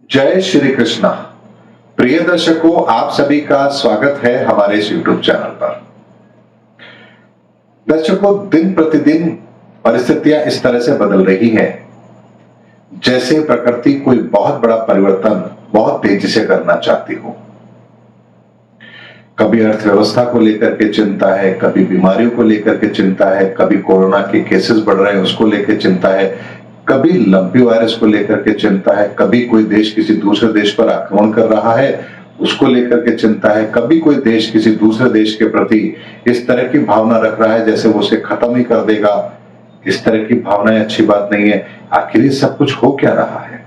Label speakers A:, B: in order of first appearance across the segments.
A: जय श्री कृष्णा। प्रिय दर्शकों, आप सभी का स्वागत है हमारे इस YouTube चैनल पर। दर्शकों, दिन प्रतिदिन परिस्थितियां इस तरह से बदल रही हैं जैसे प्रकृति कोई बहुत बड़ा परिवर्तन बहुत तेजी से करना चाहती हो। कभी अर्थव्यवस्था को लेकर के चिंता है, कभी बीमारियों को लेकर के चिंता है, कभी कोरोना के केसेस बढ़ रहे हैं उसको लेकर चिंता है, कभी लंपी वायरस को लेकर के चिंता है, कभी कोई देश किसी दूसरे देश पर आक्रमण कर रहा है उसको लेकर के चिंता है, कभी कोई देश किसी दूसरे देश के प्रति इस तरह की भावना रख रहा है जैसे वो उसे खत्म ही कर देगा। इस तरह की भावनाएं अच्छी बात नहीं है। आखिर ये सब कुछ हो क्या रहा है?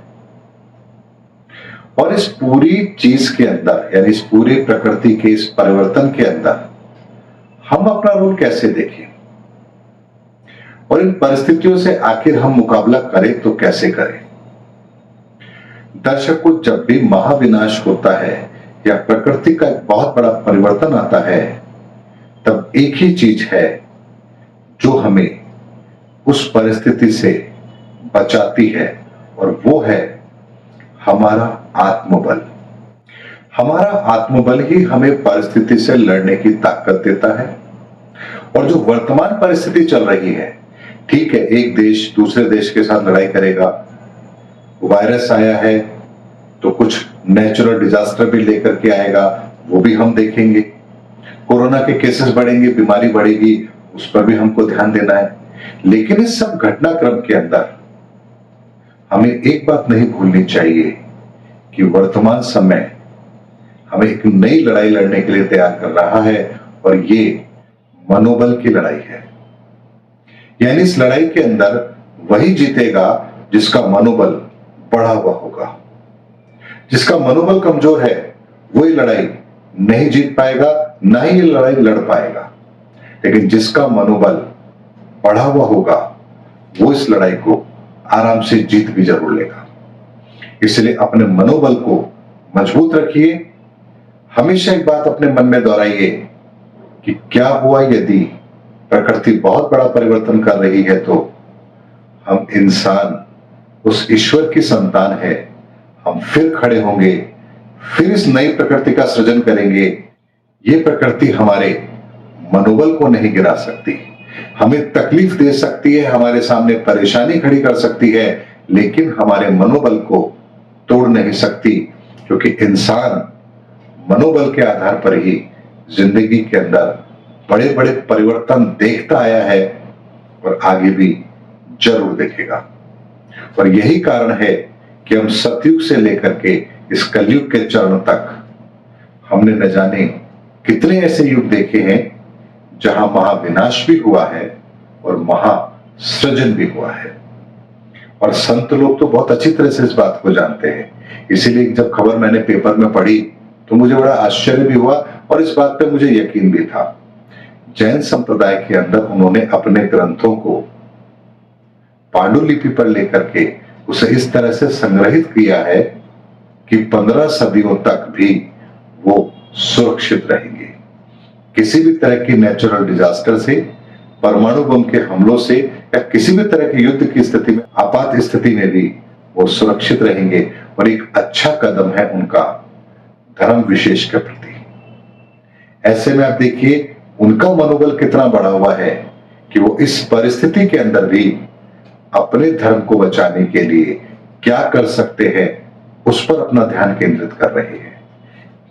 A: और इस पूरी चीज के अंदर, यानी इस पूरी प्रकृति के इस परिवर्तन के अंदर हम अपना रोल कैसे देखें और इन परिस्थितियों से आखिर हम मुकाबला करें तो कैसे करें? दर्शकों, जब भी महाविनाश होता है या प्रकृति का एक बहुत बड़ा परिवर्तन आता है, तब एक ही चीज है जो हमें उस परिस्थिति से बचाती है, और वो है हमारा आत्मबल। हमारा आत्मबल ही हमें परिस्थिति से लड़ने की ताकत देता है। और जो वर्तमान परिस्थिति चल रही है, ठीक है, एक देश दूसरे देश के साथ लड़ाई करेगा, वायरस आया है तो कुछ नेचुरल डिजास्टर भी लेकर के आएगा, वो भी हम देखेंगे। कोरोना के केसेस बढ़ेंगे, बीमारी बढ़ेगी, उस पर भी हमको ध्यान देना है। लेकिन इस सब घटनाक्रम के अंदर हमें एक बात नहीं भूलनी चाहिए कि वर्तमान समय हमें एक नई लड़ाई लड़ने के लिए तैयार कर रहा है, और ये मनोबल की लड़ाई है। यानी इस लड़ाई के अंदर वही जीतेगा जिसका मनोबल बढ़ा हुआ होगा। जिसका मनोबल कमजोर है वो ये लड़ाई नहीं जीत पाएगा, ना ही ये लड़ाई लड़ पाएगा। लेकिन जिसका मनोबल बढ़ा हुआ होगा वो इस लड़ाई को आराम से जीत भी जरूर लेगा। इसलिए अपने मनोबल को मजबूत रखिए। हमेशा एक बात अपने मन में दोहराइए कि क्या हुआ यदि प्रकृति बहुत बड़ा परिवर्तन कर रही है, तो हम इंसान उस ईश्वर की संतान है, हम फिर खड़े होंगे, फिर इस नई प्रकृति का सृजन करेंगे। ये प्रकृति हमारे मनोबल को नहीं गिरा सकती, हमें तकलीफ दे सकती है, हमारे सामने परेशानी खड़ी कर सकती है, लेकिन हमारे मनोबल को तोड़ नहीं सकती, क्योंकि इंसान मनोबल के आधार पर ही जिंदगी के अंदर बड़े बड़े परिवर्तन देखता आया है और आगे भी जरूर देखेगा। और यही कारण है कि हम सतयुग से लेकर के इस कलयुग के चरण तक हमने न जाने कितने ऐसे युग देखे हैं जहां महाविनाश भी हुआ है और महासृजन भी हुआ है। और संत लोग तो बहुत अच्छी तरह से इस बात को जानते हैं। इसीलिए जब खबर मैंने पेपर में पढ़ी तो मुझे बड़ा आश्चर्य भी हुआ और इस बात पे मुझे यकीन भी था। जैन संप्रदाय के अंदर उन्होंने अपने ग्रंथों को पांडुलिपि पर लेकर के उसे इस तरह से संग्रहित किया है कि 15 सदियों तक भी वो सुरक्षित रहेंगे। किसी भी तरह की नेचुरल डिजास्टर से, परमाणु बम के हमलों से, या किसी भी तरह के युद्ध की स्थिति में, आपात स्थिति में भी वो सुरक्षित रहेंगे। और एक अच्छा कदम है उनका धर्म विशेष के प्रति। ऐसे में आप देखिए उनका मनोबल कितना बढ़ा हुआ है कि वो इस परिस्थिति के अंदर भी अपने धर्म को बचाने के लिए क्या कर सकते हैं उस पर अपना ध्यान केंद्रित कर रहे हैं।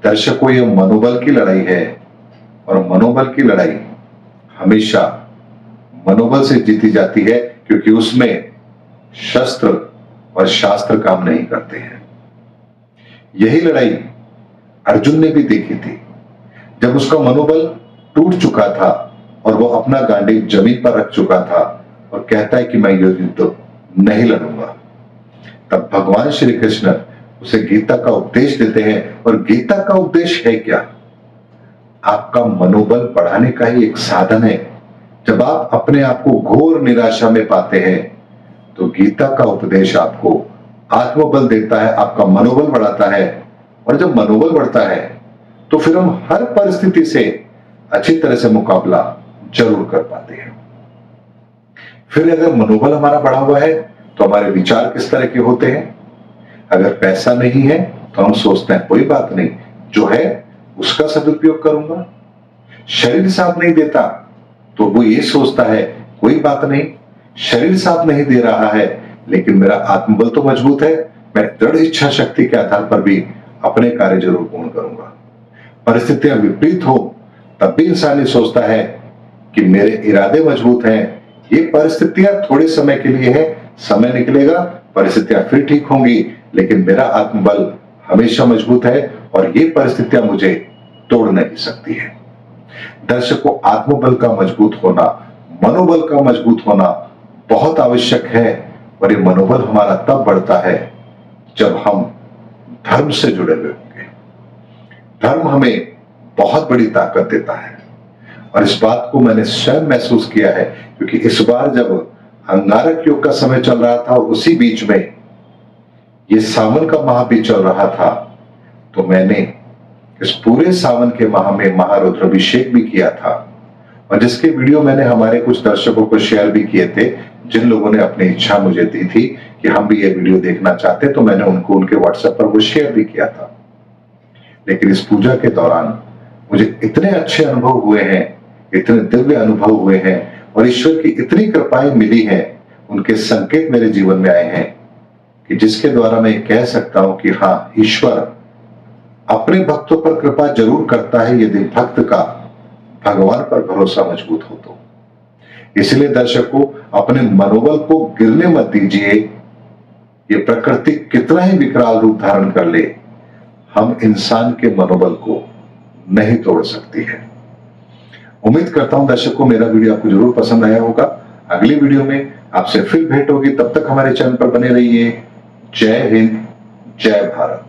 A: दर्शकों, ये मनोबल की लड़ाई है, और मनोबल की लड़ाई हमेशा मनोबल से जीती जाती है, क्योंकि उसमें शस्त्र और शास्त्र काम नहीं करते हैं। यही लड़ाई अर्जुन ने भी देखी थी, जब उसका मनोबल टूट चुका था और वो अपना गांडीव जमीन पर रख चुका था और कहता है कि मैं युद्ध नहीं लड़ूंगा। तब भगवान श्री कृष्ण उसे गीता का उपदेश देते हैं, और गीता का उपदेश है क्या? आपका मनोबल बढ़ाने का ही एक साधन है। जब आप अपने आप को घोर निराशा में पाते हैं तो गीता का उपदेश आपको आत्मबल देता है, आपका मनोबल बढ़ाता है। और जब मनोबल बढ़ता है तो फिर हम हर परिस्थिति से अच्छी तरह से मुकाबला जरूर कर पाते हैं। फिर अगर मनोबल हमारा बढ़ा हुआ है तो हमारे विचार किस तरह के होते हैं? अगर पैसा नहीं है तो हम सोचते हैं कोई बात नहीं, जो है उसका सदुपयोग करूंगा। शरीर साथ नहीं देता तो वो ये सोचता है कोई बात नहीं, शरीर साथ नहीं दे रहा है लेकिन मेरा आत्मबल तो मजबूत है, मैं दृढ़ इच्छा शक्ति के आधार पर भी अपने कार्य जरूर पूर्ण करूंगा। परिस्थितियां विपरीत हो तब भी इंसान ये सोचता है कि मेरे इरादे मजबूत हैं, ये परिस्थितियां थोड़े समय के लिए है, समय निकलेगा परिस्थितियां फिर ठीक होंगी, लेकिन मेरा आत्मबल हमेशा मजबूत है और ये परिस्थितियां मुझे तोड़ नहीं सकती है। दर्शकों, आत्मबल का मजबूत होना, मनोबल का मजबूत होना बहुत आवश्यक है और ये मनोबल हमारा तब बढ़ता है जब हम धर्म से जुड़े हुए होंगे। धर्म हमें बहुत बड़ी ताकत देता है और इस बात को मैंने स्वयं महसूस किया है, क्योंकि इस बार जब अंगारक योग का समय चल रहा था, उसी बीच में ये सावन का माह भी चल रहा था, तो मैंने इस पूरे सावन के माह में महारुद्राभिषेक भी किया था और जिसके वीडियो मैंने हमारे कुछ दर्शकों को शेयर भी किए थे, जिन लोगों ने अपनी इच्छा मुझे दी थी कि हम भी ये वीडियो देखना चाहते, तो मैंने उनको उनके व्हाट्सएप पर वो शेयर भी किया था। लेकिन इस पूजा के दौरान मुझे इतने अच्छे अनुभव हुए हैं, इतने दिव्य अनुभव हुए हैं और ईश्वर की इतनी कृपाएं मिली हैं, उनके संकेत मेरे जीवन में आए हैं कि जिसके द्वारा मैं कह सकता हूं कि हाँ, ईश्वर अपने भक्तों पर कृपा जरूर करता है यदि भक्त का भगवान पर भरोसा मजबूत हो तो। इसलिए दर्शकों, अपने मनोबल को गिरने मत दीजिए। ये प्रकृति कितना ही विकराल रूप धारण कर ले, हम इंसान के मनोबल को नहीं तोड़ सकती है। उम्मीद करता हूं दर्शकों मेरा वीडियो आपको जरूर पसंद आया होगा। अगली वीडियो में आपसे फिर भेंट होगी, तब तक हमारे चैनल पर बने रहिए। जय हिंद, जय भारत।